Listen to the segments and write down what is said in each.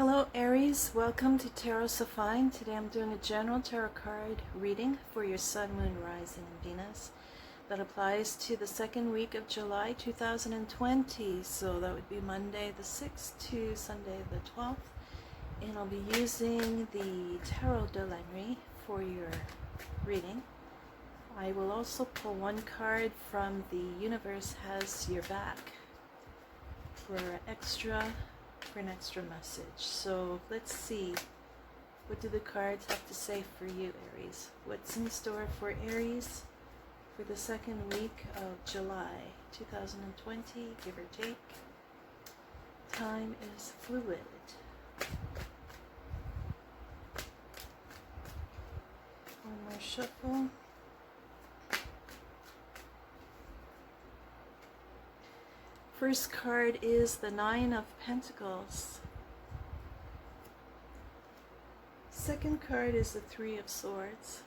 Hello Aries, welcome to tarotsofine. Today I'm doing a general tarot card reading for your Sun, Moon, Rising, and Venus. That applies to the second week of July 2020. So that would be Monday the 6th to Sunday the 12th. And I'll be using the tarotdelanuit for your reading. I will also pull one card from The Universe Has Your Back for an extra message. So let's see, what do the cards have to say for you, Aries? What's in store for Aries for the second week of July 2020, give or take? Time is fluid. One more shuffle. First card is the Nine of Pentacles. Second card is the Three of Swords.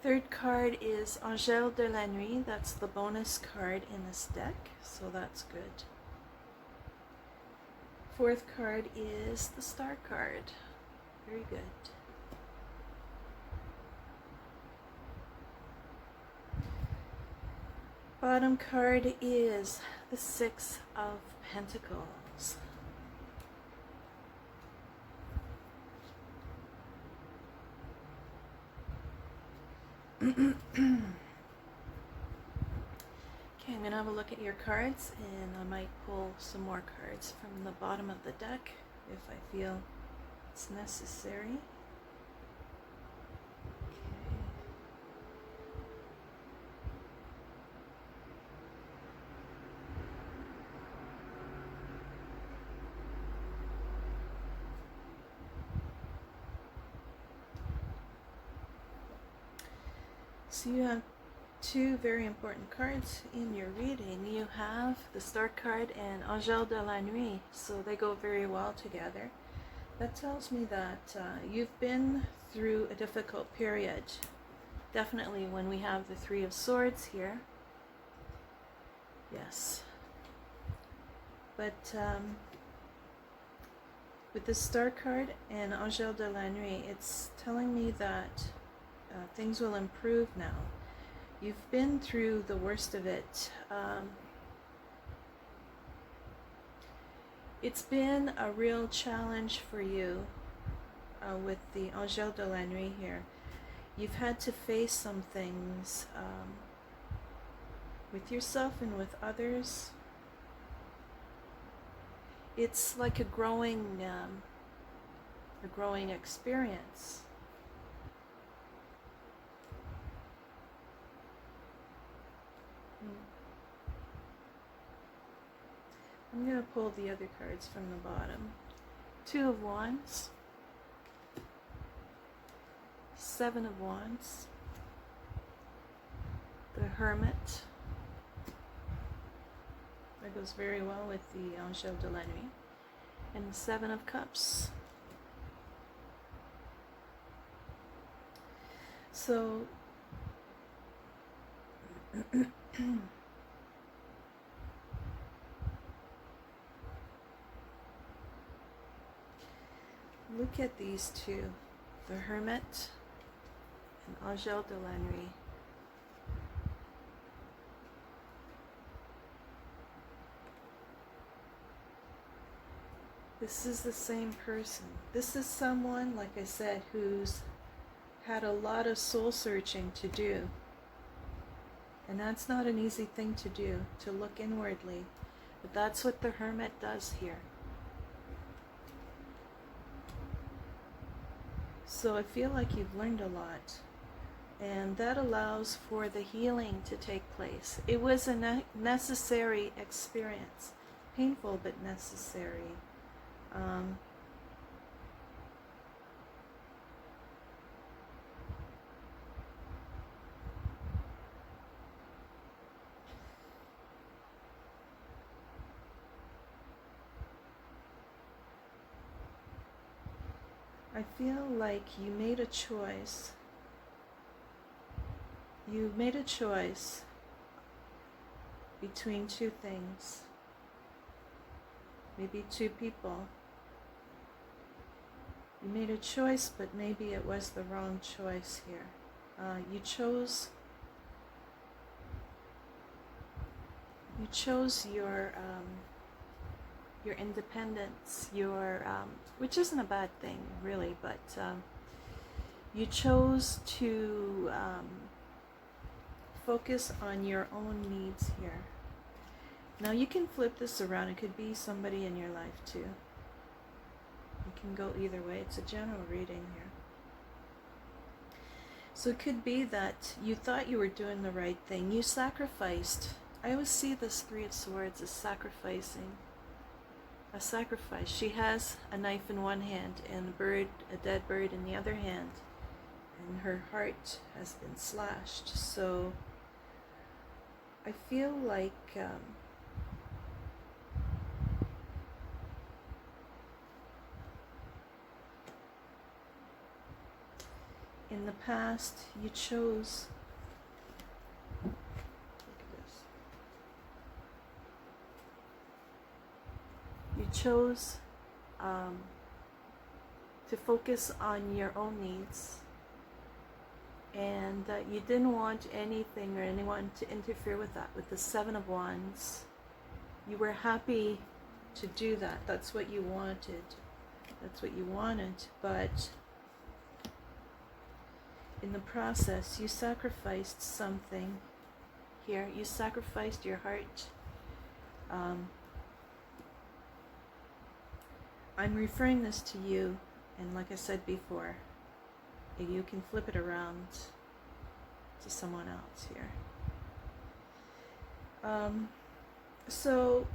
Third card is Angel de la Nuit. That's the bonus card in this deck, so that's good. Fourth card is the Star card. Very good. Bottom card is the Six of Pentacles. Okay, I'm going to have a look at your cards, and I might pull some more cards from the bottom of the deck if I feel it's necessary. So you have two very important cards in your reading. You have the Star card and Angel de la Nuit, so they go very well together. That tells me that you've been through a difficult period. Definitely when we have the Three of Swords here. Yes. But with the Star card and Angel de la Nuit, it's telling me that things will improve now. You've been through the worst of it. It's been a real challenge for you with the Angel de la Nuit here. You've had to face some things with yourself and with others. It's like a growing experience. I'm going to pull the other cards from the bottom. Two of Wands, Seven of Wands, the Hermit. That goes very well with the Angel de la Nuit. And the Seven of Cups. So look at these two, the Hermit and Angel de la Nuit. This is the same person. This is someone, like I said, who's had a lot of soul searching to do. And that's not an easy thing to do, to look inwardly. But that's what the Hermit does here. So I feel like you've learned a lot. And that allows for the healing to take place. It was a necessary experience. Painful, but necessary. I feel like you made a choice. You made a choice between two things, maybe two people. You made a choice, but maybe it was the wrong choice here. You chose your independence, which isn't a bad thing, really, but you chose to focus on your own needs here. Now you can flip this around. It could be somebody in your life too. It can go either way. It's a general reading here. So it could be that you thought you were doing the right thing. You sacrificed. I always see this Three of Swords as sacrificing. A sacrifice. She has a knife in one hand and a dead bird in the other hand. And her heart has been slashed. So I feel like in the past you chose, look at this, you chose to focus on your own needs, and you didn't want anything or anyone to interfere with that. With the Seven of Wands, you were happy to do that. That's what you wanted. That's what you wanted. But in the process, you sacrificed something here. You sacrificed your heart. I'm referring this to you, and like I said before, you can flip it around to someone else here. So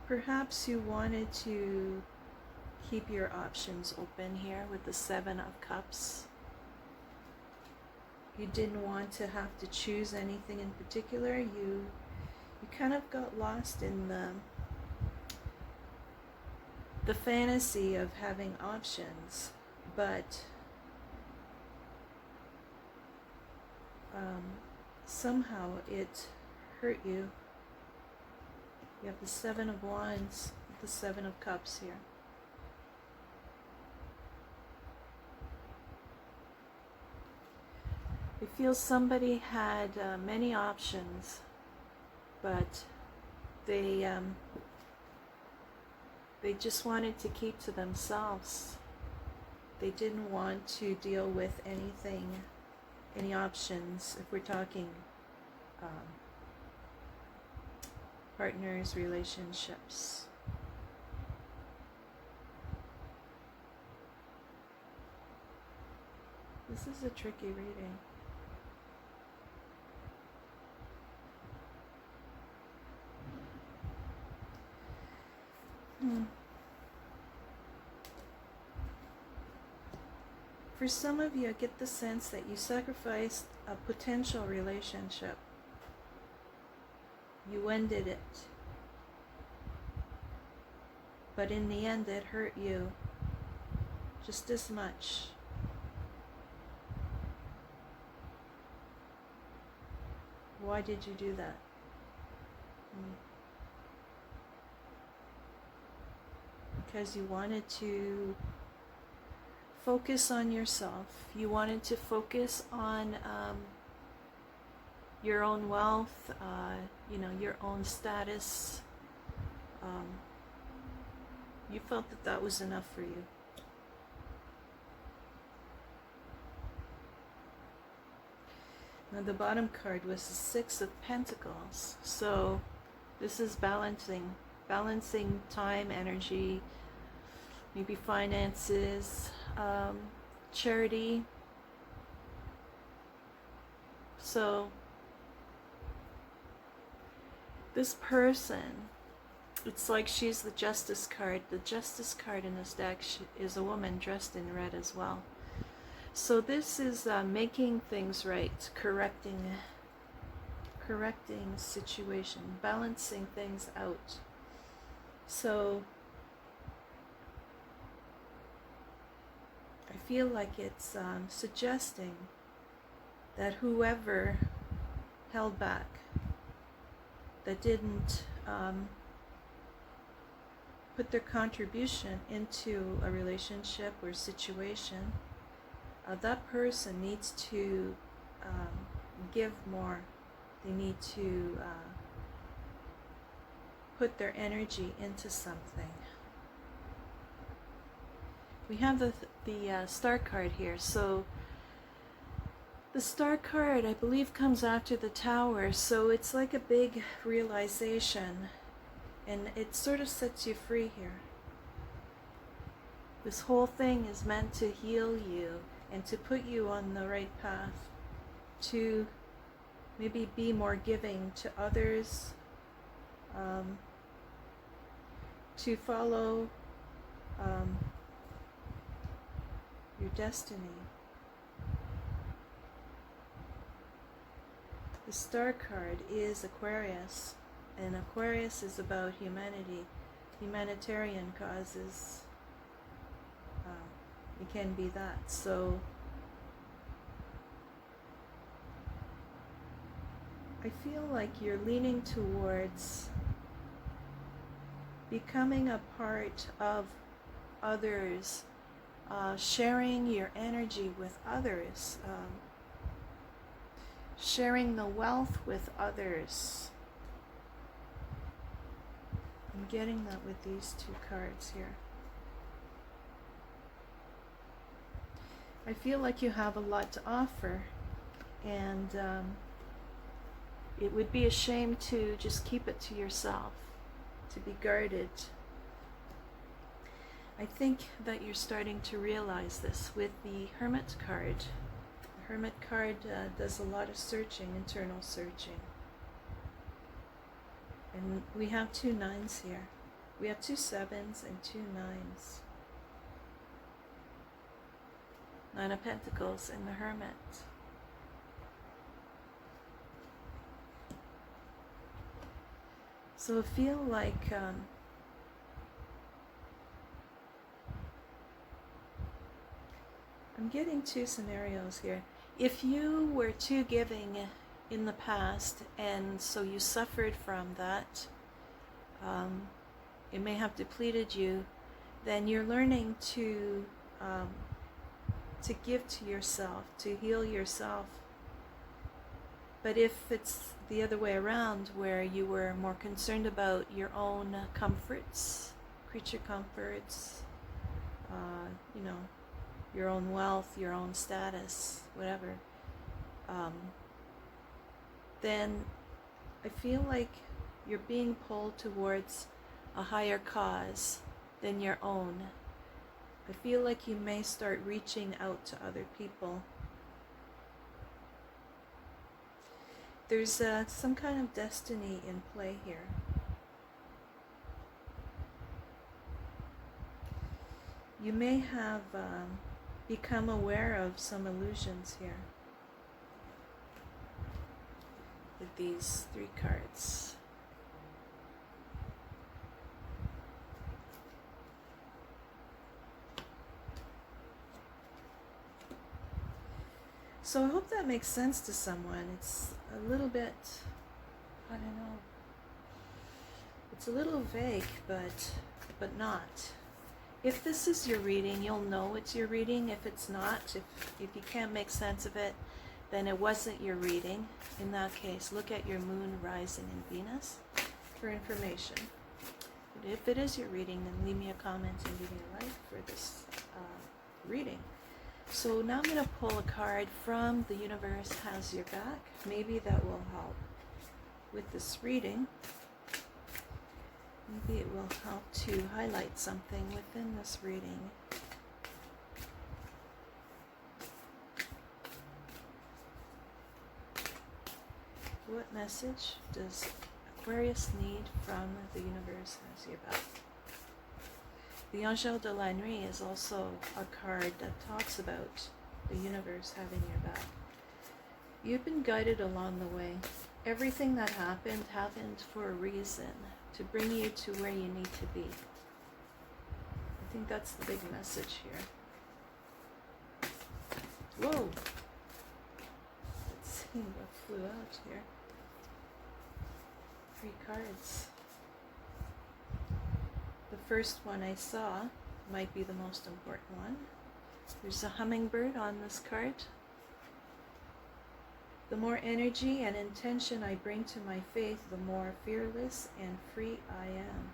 perhaps you wanted to keep your options open here with the Seven of Cups. You didn't want to have to choose anything in particular. You kind of got lost in the fantasy of having options, but somehow it hurt you. You have the Seven of Wands, the Seven of Cups here. I feel somebody had many options, but they just wanted to keep to themselves. They didn't want to deal with anything, any options, if we're talking partners, relationships. This is a tricky reading. For some of you, I get the sense that you sacrificed a potential relationship. You ended it. But in the end, it hurt you just as much. Why did you do that? Because you wanted to focus on yourself. You wanted to focus on your own wealth, your own status. You felt that that was enough for you. Now the bottom card was the Six of Pentacles. So this is balancing time, energy, maybe finances, charity. So this person, it's like she's the Justice card. The Justice card in this deck is a woman dressed in red as well. So this is making things right, correcting situation, balancing things out. So I feel like it's suggesting that whoever held back, that didn't put their contribution into a relationship or situation, that person needs to give more. They need to put their energy into something. We have the Star card here. So the Star card, I believe, comes after the Tower. So it's like a big realization. And it sort of sets you free here. This whole thing is meant to heal you and to put you on the right path, to maybe be more giving to others, to follow your destiny. The Star card is Aquarius. And Aquarius is about humanity, humanitarian causes. It can be that. So I feel like you're leaning towards becoming a part of others, sharing your energy with others, sharing the wealth with others. I'm getting that with these two cards here. I feel like you have a lot to offer, and it would be a shame to just keep it to yourself, to be guarded. I think that you're starting to realize this with the Hermit card. The Hermit card does a lot of searching, internal searching. And we have 2 9s here. We have 2 7s and 2 9s. 9 of Pentacles and the Hermit. So I feel like I'm getting 2 scenarios here. If you were too giving in the past, and so you suffered from that, it may have depleted you, then you're learning to give to yourself, to heal yourself. But if it's the other way around, where you were more concerned about your own comforts, creature comforts, you know, your own wealth, your own status, whatever, then I feel like you're being pulled towards a higher cause than your own. I feel like you may start reaching out to other people. There's some kind of destiny in play here. You may have become aware of some illusions here with these 3 cards. So I hope that makes sense to someone. It's a little bit, I don't know, it's a little vague, but not. If this is your reading, you'll know it's your reading. If it's not, if you can't make sense of it, then it wasn't your reading. In that case, look at your moon, rising, and Venus for information. But if it is your reading, then leave me a comment and give me a like for this reading. So now I'm going to pull a card from The Universe Has Your Back. Maybe that will help with this reading. Maybe it will help to highlight something within this reading. What message does Aquarius need from The Universe Has Your Back? The tarotsofine is also a card that talks about the universe having your back. You've been guided along the way. Everything that happened for a reason, to bring you to where you need to be. I think that's the big message here. Whoa! seeing what flew out here. 3 cards. The first one I saw might be the most important one. There's a hummingbird on this card. The more energy and intention I bring to my faith, the more fearless and free I am.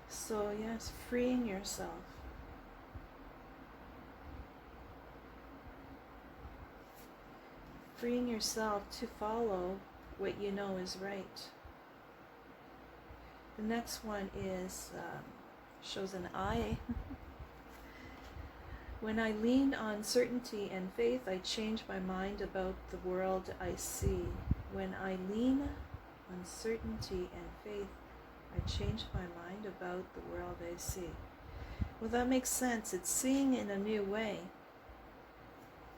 So yes, freeing yourself. Freeing yourself to follow what you know is right. The next one is, shows an eye. When I lean on certainty and faith, I change my mind about the world I see. When I lean on certainty and faith, I change my mind about the world I see. Well, that makes sense. It's seeing in a new way.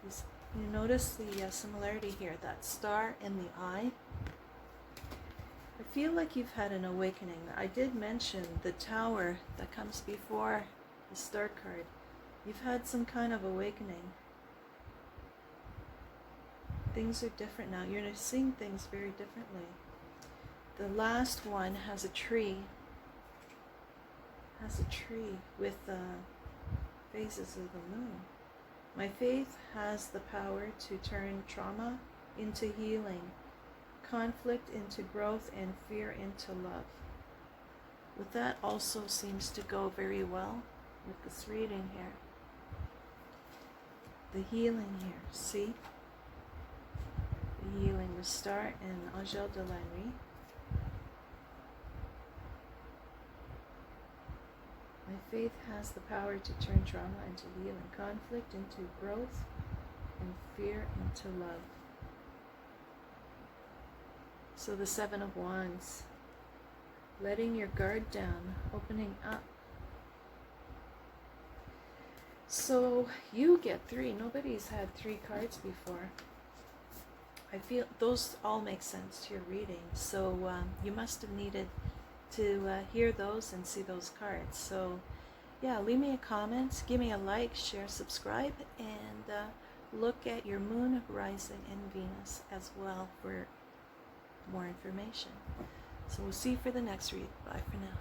You notice the similarity here, that star and the eye. I feel like you've had an awakening. I did mention the tower that comes before the star card. You've had some kind of awakening. Things are different now. You're seeing things very differently. The last one has a tree. Has a tree with phases of the moon. My faith has the power to turn trauma into healing, conflict into growth, and fear into love. Well, that also seems to go very well with this reading here. The healing here, see? The healing, the star and tarotsofine. My faith has the power to turn trauma into healing, conflict into growth, and fear into love. So the 7 of Wands, letting your guard down, opening up. So you get 3. Nobody's had 3 cards before. I feel those all make sense to your reading. So you must have needed to hear those and see those cards. So yeah, leave me a comment, give me a like, share, subscribe, and look at your moon, rising, and Venus as well for more information. So we'll see you for the next read. Bye for now.